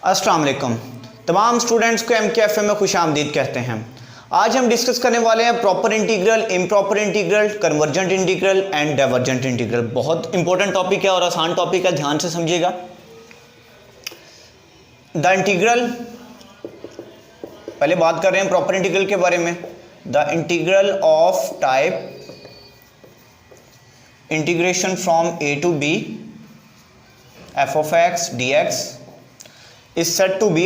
अस्सलाम वालेकुम। तमाम स्टूडेंट्स को MKFM में खुश आमदीद कहते हैं। आज हम डिस्कस करने वाले हैं proper integral, improper integral, convergent integral and divergent integral. बहुत इंपॉर्टेंट टॉपिक है और आसान टॉपिक है, ध्यान से समझिएगा। द इंटीग्रल, पहले बात कर रहे हैं प्रॉपर इंटीग्रल के बारे में। The integral of type integration from a to b f of x dx is said to be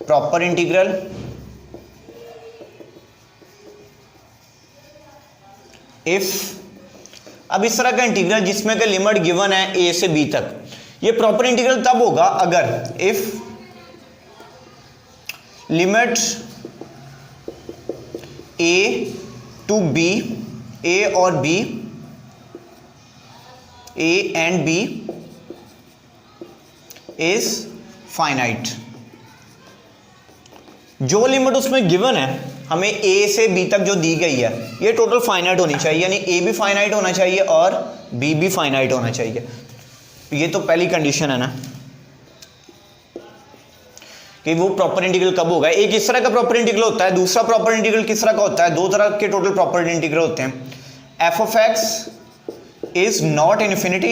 proper integral if, अब इस तरह का इंटीग्रल जिसमें का लिमिट गिवन है a से b तक, ये प्रॉपर इंटीग्रल तब होगा अगर if limit a to b, a और b, a and b is finite। जो लिमिट उसमें गिवन है हमें a से b तक जो दी गई है ये टोटल फाइनाइट होनी चाहिए, यानी a भी फाइनाइट होना चाहिए और b भी फाइनाइट होना चाहिए। ये तो पहली कंडीशन है ना कि वो प्रॉपर इंटीग्रल कब होगा। एक इस तरह का प्रॉपर इंटीग्रल होता है, दूसरा प्रॉपर इंटीग्रल किस तरह का होता है, दो तरह के टोटल प्रॉपर इंटीग्रल होते हैं। f of x is not infinity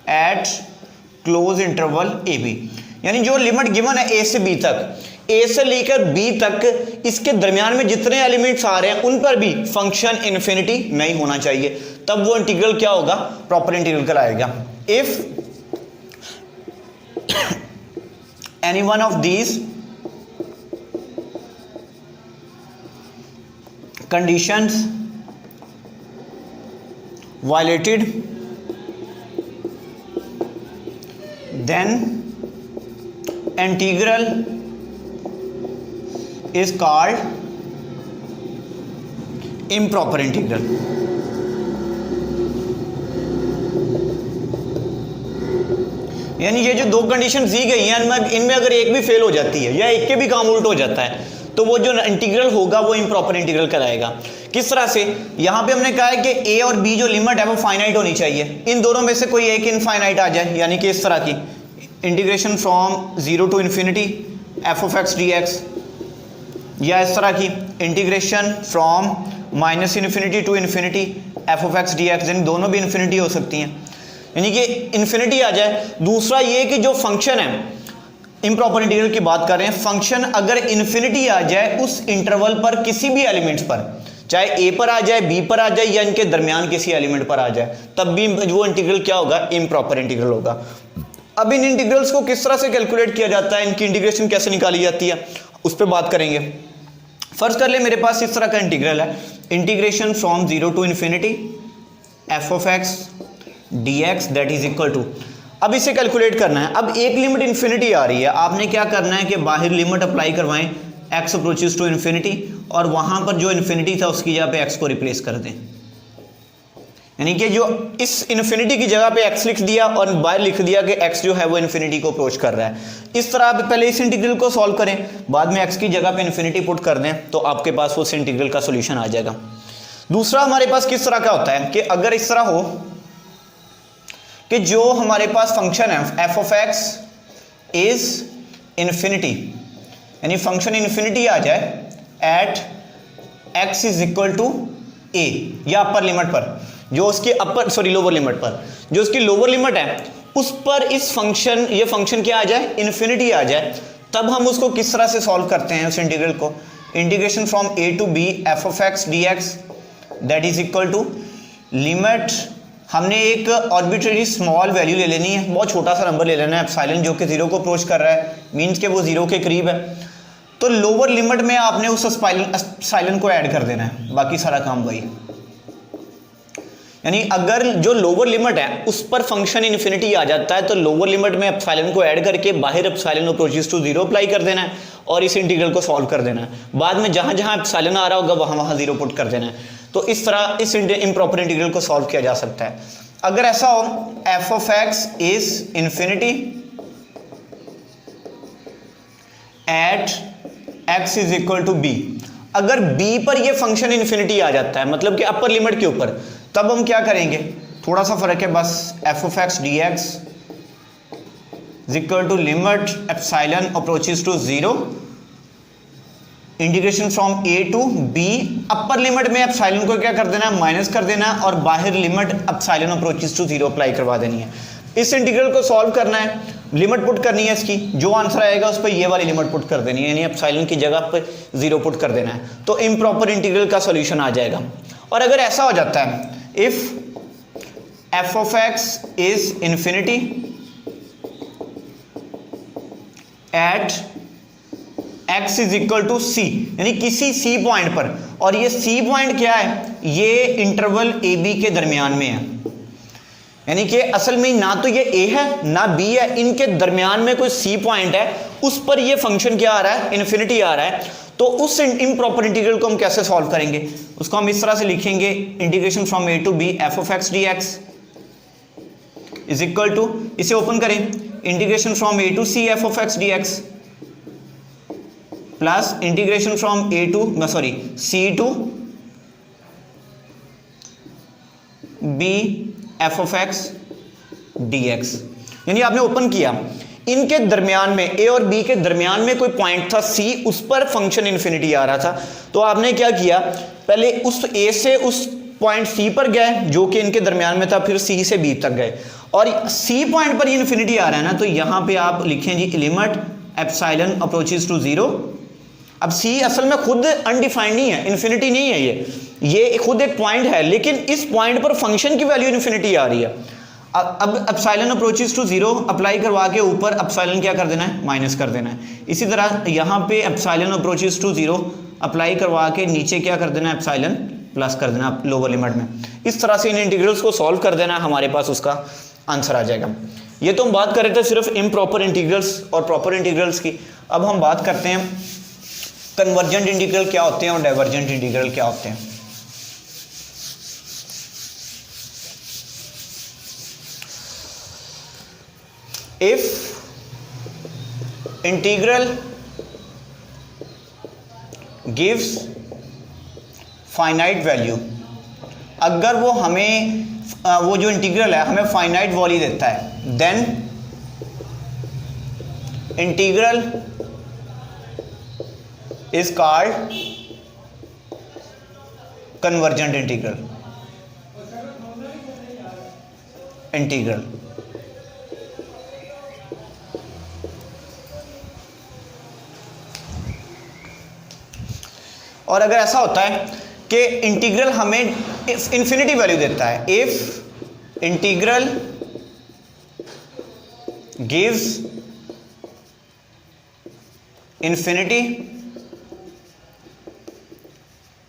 at close interval ab, यानी जो लिमिट गिवन है a से b तक, a से लेकर b तक, इसके दरमियान में जितने एलिमेंट्स आ रहे हैं उन पर भी फंक्शन इन्फिनिटी नहीं होना चाहिए, तब वो इंटीग्रल क्या होगा, प्रॉपर इंटीग्रल कहलाएगा। If any one of these conditions violated, then integral is called improper integral। यानी ये जो दो कंडीशन दी गई हैं इनमें अगर एक भी फेल हो जाती है या एक के भी काम उल्ट हो जाता है तो वो जो इंटीग्रल होगा वो इम्प्रॉपर इंटीग्रल कहलाएगा। किस तरह से, यहां पे हमने कहा है कि a और b जो लिमिट है वो फाइनाइट होनी चाहिए, इन दोनों में से कोई एक इनफाइनाइट आ जाए, यानी कि इस तरह की integration from 0 to infinity f of x dx, या इस तरह की integration from minus infinity to infinity f of x dx, यानी दोनों भी इन्फिनिटी हो सकती हैं, यानी कि इन्फिनिटी आ जाए। दूसरा ये कि जो फंक्शन है, इम्प्रॉपर इंटीग्रल की बात कर रहे हैं, फंक्शन अगर इन्फिनिटी आ जाए उस इंटरवल पर किसी भी एलिमेंट्स पर, चाहे a पर आ जाए, b पर आ जाए या इनके दरमियान किसी एलिमेंट पर आ जाए, तब भी वो इंटीग्रल क्या होगा, इम्प्रॉपर इंटीग्रल होगा। अब इन इंटीग्रल्स को किस तरह से कैलकुलेट किया जाता है, इनकी इंटीग्रेशन कैसे निकाली जाती है, उस पर बात करेंगे। फर्स्ट कर ले, मेरे पास इस तरह का इंटीग्रल है, integration from 0 to infinity f of x dx that is equal to, अब इसे कैलकुलेट करना है। अब एक लिमिट इन्फिनिटी आ रही है, आपने क्या करना है कि बाहर लिमिट अप्लाई करवाएं x अप्रोचेस टू इन्फिनिटी, और वहां पर जो इन्फिनिटी था उसकी जगह पे x को रिप्लेस कर दें, यानी कि जो इस इन्फिनिटी की जगह पे x लिख दिया और बाहर लिख दिया कि x जो है वो इन्फिनिटी को अप्रोच कर रहा है। इस तरह आप पहले इस इंटीग्रल को सॉल्व करें, बाद में x की जगह पे इन्फिनिटी पुट कर दें तो आपके पास उस इंटीग्रल का सोल्यूशन आ जाएगा। दूसरा हमारे पास किस तरह का होता है कि अगर इस तरह हो कि जो हमारे पास फंक्शन है f of x is infinity, यानी फंक्शन इन्फिनिटी आ जाए at x is equal to a, या अपर लिमिट पर, जो उसकी लोअर लिमिट पर, जो उसकी लोअर लिमिट है उस पर इस फंक्शन, ये फंक्शन क्या आ जाए, इन्फिनिटी आ जाए, तब हम उसको किस तरह से सॉल्व करते हैं उस इंटीग्रल को, integration from a to b f of x dx that is equal to limit, हमने एक आर्बिट्रेरी स्मॉल वैल्यू ले लेनी है, बहुत छोटा सा नंबर ले लेना है, एप्सिलॉन जो कि 0 को अप्रोच कर रहा है, मींस के वो 0 के करीब है, तो लोअर लिमिट में आपने उस एप्सिलॉन को ऐड कर देना है, बाकी सारा काम वही। यानी अगर जो लोअर लिमिट है उस पर फंक्शन इन्फिनिटी आ जाता है तो लोअर लिमिट में एप्सिलॉन को ऐड करके बाहर एप्सिलॉन अप्रोचेस टू 0 अप्लाई कर देना है और इस इंटीग्रल को सॉल्व कर देना है। बाद में जहां जहां एप्सिलॉन आ रहा होगा वहां 0 पुट कर देना है। तो इस तरह इस इम्प्रॉपर इंटीग्रल को सॉल्व किया जा सकता है। अगर ऐसा हो f of x is infinity at x is equal to b, अगर b पर ये फंक्शन इन्फिनिटी आ जाता है, मतलब कि अपर लिमिट के ऊपर, तब हम क्या करेंगे, थोड़ा सा फर्क है बस, f of x d x is equal to limit epsilon approaches to 0 integration from a to b. Upper limit में एप्सिलॉन को क्या कर देना है, माइनस कर देना है, और बाहर limit epsilon approaches to 0 apply करवा देनी है। इस इंटीग्रल को सॉल्व करना है, लिमिट पुट करनी है इसकी, जो आंसर आएगा उस पर ये वाली लिमिट पुट कर देनी है, यानी एप्सिलॉन की जगह पर 0 पुट कर देना है, तो इम्प्रॉपर इंटीग्रल का सॉल्यूशन आ जाएगा। और अगर ऐसा हो जाता है, if f of x is infinity at x is equal to c, यानी किसी सी पॉइंट पर, और ये सी पॉइंट क्या है, ये इंटरवल ए बी के दरमियान में है, यानी कि असल में ना तो ये a है ना b है, इनके दरमियान में कोई सी पॉइंट है, उस पर ये फंक्शन क्या आ रहा है, इन्फिनिटी आ रहा है। तो उस इम्प्रॉपर इंटीग्रल को हम कैसे सॉल्व करेंगे, उसको हम इस तरह से लिखेंगे, integration from a to b f of x d x is equal to, इसे ओपन करें, integration from a to c f of x d x plus integration from a to c to b f of x d x, यानी आपने open किया, इनके दरमियान में a और b के दरमियान में कोई पॉइंट था c, उस पर फंक्शन इन्फिनिटी आ रहा था। तो आपने क्या किया, पहले उस a से उस पॉइंट c पर गए जो कि इनके दरमियान में था, फिर c से b तक गए, और c पॉइंट पर ये इन्फिनिटी आ रहा है ना, तो यहां पे आप लिखें जी लिमिट एप्सिलॉन अप्रोचेस टू 0। अब c असल में खुद अनडिफाइंड नहीं है, इन्फिनिटी नहीं है, ये खुद एक पॉइंट है, लेकिन इस पॉइंट पर फंक्शन की वैल्यू इन्फिनिटी आ रही है। अब एप्सिलॉन अप्रोचेस टू 0 अप्लाई करवा के ऊपर एप्सिलॉन क्या कर देना है, माइनस कर देना है। इसी तरह यहाँ पे एप्सिलॉन अप्रोचेस टू 0 अप्लाई करवा के नीचे क्या कर देना है, एप्सिलॉन प्लस कर देना लोअर लिमिट में। इस तरह से इन इंटीग्रल्स को सॉल्व कर देना, हमारे पास उसका आंसर आ जाएगा। ये तो हम बात कर रहे थे सिर्फ इम्प्रॉपर इंटीग्रल्स और प्रॉपर इंटीग्रल्स की। अब हम बात करते हैं कन्वर्जेंट इंटीग्रल क्या होते हैं और डाइवर्जेंट इंटीग्रल क्या होते हैं। If integral gives finite value, अगर वो हमें वो जो इंटीग्रल है हमें फाइनाइट वैल्यू देता है, then integral is called convergent integral. और अगर ऐसा होता है कि इंटीग्रल हमें इन्फिनिटी वैल्यू देता है, if integral gives infinity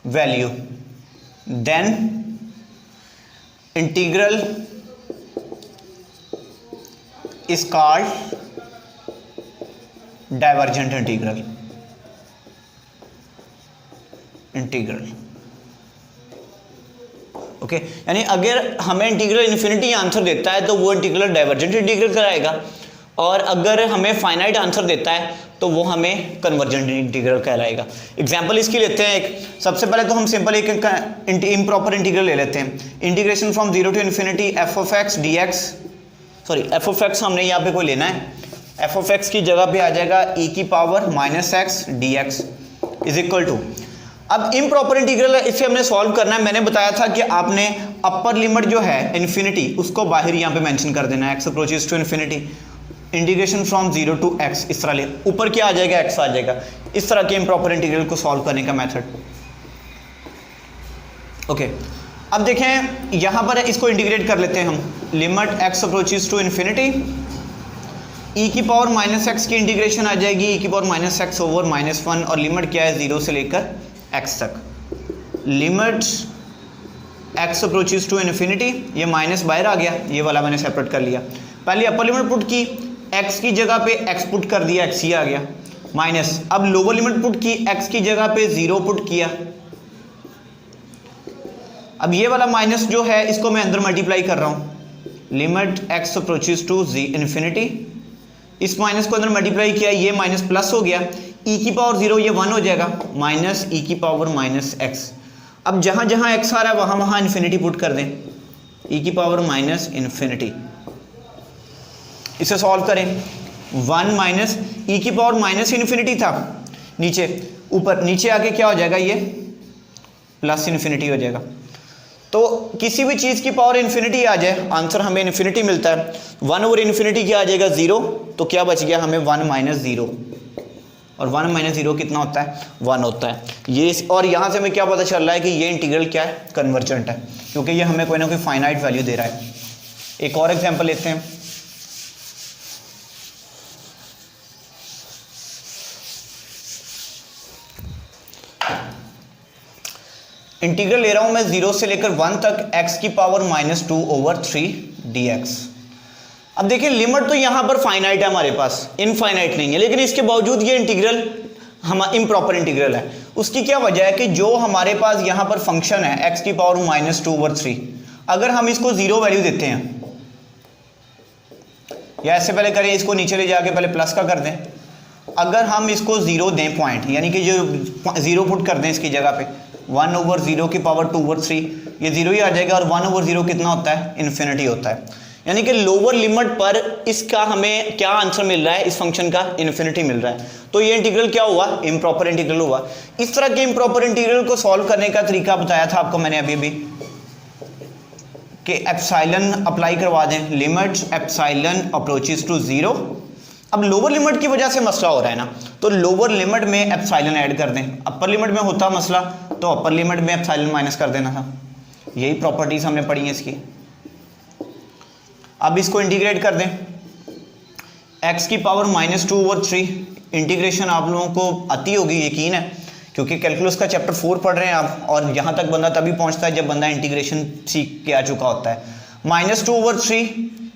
value, then integral is called divergent integral. Okay, यानी अगर हमें इंटीग्रल इन्फिनिटी आंसर देता है तो वो इंटीग्रल डाइवर्जेंट इंटीग्रल कराएगा, और अगर हमें फाइनाइट आंसर देता है तो वो हमें कन्वर्जेंट इंटीग्रल कहलाएगा। एग्जांपल इसकी लेते हैं एक, सबसे पहले तो हम सिंपल एक इम्प्रॉपर इंटीग्रल ले लेते हैं, integration from 0 to infinity f of x d x, f of x हमने यहाँ पे कोई लेना है, एफ ऑफ एक्स की जगह पे आ जाएगा e की power minus x d x is equal to, अब इम्प्रॉपर इंटीग्रल है, इसे हमने सॉल्व करना है। मैंने बताया था कि आपने अपर लिमिट जो है इन्फिनिटी उसको बाहर यहाँ पे मेंशन कर देना है, x approaches to infinity, integration from 0 to x, इस तरह ले, ऊपर क्या आ जाएगा, x आ जाएगा। इस तरह के इम्प्रॉपर इंटीग्रल को सॉल्व करने का मेथड। ओके, अब देखें यहाँ पर इसको इंटीग्रेट कर लेते हैं हम, limit x approaches to infinity, e की पावर माइनस एक्स की इंटीग्रेशन आ जाएगी e की power minus x over minus 1, और लिमिट क्या है 0 से लेकर x तक, limit x approaches to infinity, ये माइनस बाहर आ गया, ये वाला मैंने सेपरेट कर लिया, पहले अपर लिमिट पुट की, x की जगह पे x पुट कर दिया, x ही आ गया, माइनस, अब लोअर लिमिट पुट की, x की जगह पे 0 पुट किया, अब ये वाला माइनस जो है इसको मैं अंदर मल्टीप्लाई कर रहा हूँ, limit x approaches to infinity, इस माइनस को अंदर मल्टीप्लाई किया, ये माइनस प्लस हो गया, ई की पावर 0 ये 1 हो जाएगा, माइनस ई की पावर माइनस एक्स। अब जहाँ जहाँ एक्स आ रहा है वहाँ वहाँ इन्फिनिटी पुट कर दें, ई की पावर माइनस इन्फिनिटी। इसे सॉल्व करें, 1 माइनस ई की पावर माइनस इन्फिनिटी था नीचे, ऊपर नीचे आके क्या हो जाएगा, ये प्लस इन्फिनिटी हो जाएगा। तो किसी भी चीज़ की पावर इन्फिनिटी आ जाए, आंसर हमें इन्फिनिटी मिलता है। 1 ओवर इन्फिनिटी क्या आ जाएगा, 0। तो क्या बच गया हमें 1 माइनस 0, और 1 माइनस 0 कितना होता है, 1 होता है ये। और यहाँ से हमें क्या पता चल रहा है कि ये इंटीग्रल क्या है, कन्वर्जेंट है, क्योंकि ये हमें कोई ना कोई फाइनाइट वैल्यू दे रहा है। एक और एग्जाम्पल लेते हैं। इंटीग्रल ले रहा हूं मैं 0 से लेकर 1 तक x की पावर -2 ओवर 3 dx। अब देखिए लिमिट तो यहां पर फाइनाइट है हमारे पास, इनफाइनाइट नहीं है, लेकिन इसके बावजूद ये इंटीग्रल हम इम्प्रॉपर इंटीग्रल है। उसकी क्या वजह है कि जो हमारे पास यहां पर फंक्शन है x की पावर -2 ओवर 3, अगर हम इसको 0 वैल्यू देते हैं, या ऐसे पहले करें, इसको नीचे ले जाके पहले प्लस का कर दें, अगर हम इसको 0 दें पॉइंट, यानी कि जो 0 पुट कर दें इसकी जगह पे, 1 ओवर 0 की पावर 2 ओवर 3, ये 0 ही आ जाएगा, और 1 ओवर 0 कितना होता है, इन्फिनिटी होता है। यानी कि लोअर लिमिट पर इसका हमें क्या आंसर मिल रहा है, इस फंक्शन का इन्फिनिटी मिल रहा है। तो ये इंटीग्रल क्या हुआ, इम्प्रॉपर इंटीग्रल हुआ। इस तरह के इम्प्रॉपर इंटीग्रल को सॉल्व करने का तरीका बताया था आपको मैंने अभी कि एप्सिलॉन अप्लाई करवा दें, लिमिट एप्सिलॉन अप्रोचेस टू 0। अब लोअर लिमिट की वजह से मसला हो रहा है ना, तो लोअर लिमिट में एप्सिलॉन ऐड कर दें। अपर लिमिट में होता मसला तो अपर लिमिट में एप्सिलॉन माइनस कर देना था। यही प्रॉपर्टीज हमने पढ़ी हैं इसकी। अब इसको इंटीग्रेट कर दें, x की पावर -2 ओवर 3। इंटीग्रेशन आप लोगों को आती होगी, यकीन है, क्योंकि कैलकुलस का चैप्टर 4 पढ़ रहे हैं आप, और यहाँ तक बंदा तभी पहुँचता है जब बंदा इंटीग्रेशन सीख के आ चुका होता है। -2 ओवर 3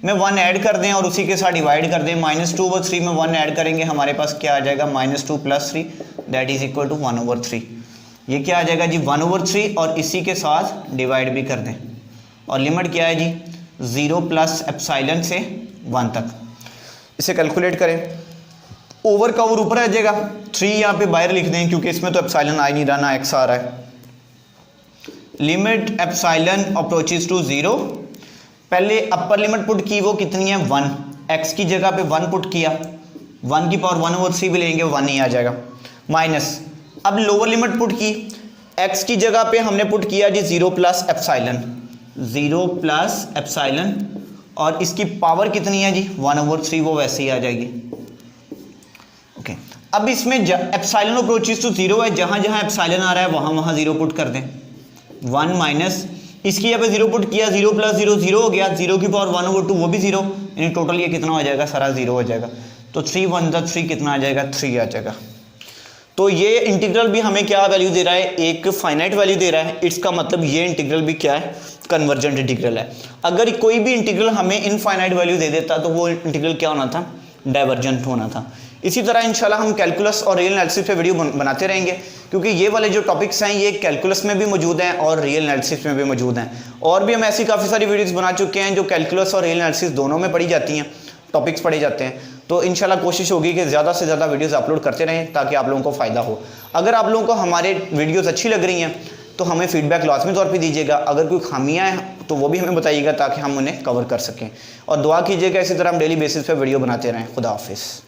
में 1 ऐड कर दें और उसी के साथ डिवाइड कर दें। -2 ओवर 3 में 1 ऐड करेंगे, हमारे पास क्या आ जाएगा, -2 + 3 that is equal to 1 over 3। ये क्या आ जाएगा जी, 1 ओवर 3, और इसी के साथ डिवाइड भी कर दें। और लिमिट क्या है जी, 0 प्लस एप्सिलॉन से 1 तक। इसे कैलकुलेट करें, ओवर का ओवर ऊपर आ जाएगा, 3 यहाँ पे बाहर लिख दें क्योंकि इसमें तो एप्सिलॉन आ ही नहीं रहा, ना एक्स आ रहा है। लिमिट एप्सिलॉन अप्रोचेस टू 0, पहले अपर लिमिट पुट की, वो कितनी है, 1। एक्स की जगह पे 1 पुट किया, 1 की पावर 1 ओवर 3 भी लेंगे, 1 ही आ जाएगा, माइनस। अब लोअर लिमिट पुट की, एक्स की जगह पे हमने पुट किया जी 0 प्लस एप्सिलॉन, 0 प्लस एप्सिलॉन, और इसकी पावर कितनी है जी, 1 ओवर 3, वो वैसे ही आ जाएगी। ओके, अब इसमें एप्सिलॉन अप्रोचेस टू 0 है, जहां जहां एप्सिलॉन आ रहा है वहां वहां 0 पुट कर दें। 1 माइनस इसकी यहाँ पे 0 पुट किया, 0 प्लस 0 0 हो गया, 0 की पावर 1 ओवर 2 वो भी 0, यानी टोटल ये कितना हो जाएगा, सारा 0 हो जाएगा। तो 3 1 3 कितना आ जाएगा, 3 आ जाएगा। तो ये इंटीग्रल भी हमें क्या वैल्यू दे रहा है, एक फाइनाइट वैल्यू दे रहा है। इसका मतलब ये इंटीग्रल भी क्या है, कन्वर्जेंट इंटीग्रल है। अगर कोई भी इंटीग्रल हमें इनफाइनाइट वैल्यू दे देता तो वो इंटीग्रल क्या होना था, डाइवर्जेंट होना था। इसी तरह इंशाल्लाह हम कैलकुलस और रियल एनालिसिस पे वीडियो बनाते रहेंगे, क्योंकि ये वाले जो टॉपिक्स हैं ये कैलकुलस में भी मौजूद हैं और रियल एनालिसिस में भी मौजूद हैं। और भी हम ऐसी काफ़ी सारी वीडियोस बना चुके हैं जो कैलकुलस और रियल एनालिसिस दोनों में पढ़ी जाती हैं, टॉपिक्स पढ़े जाते हैं। तो इंशाल्लाह कोशिश होगी कि ज़्यादा से ज़्यादा वीडियोस अपलोड करते रहें ताकि आप लोगों को फ़ायदा हो। अगर आप लोगों को हमारे वीडियोस अच्छी लग रही हैं तो हमें फीडबैक लाजमी तौर पे दीजिएगा। अगर कोई खामियां हैं तो वो भी हमें बताइएगा ताकि हम उन्हें कवर कर सकें। और दुआ कीजिएगा इसी तरह हम डेली बेसिस पे वीडियो बनाते रहें। खुदा हाफिज़।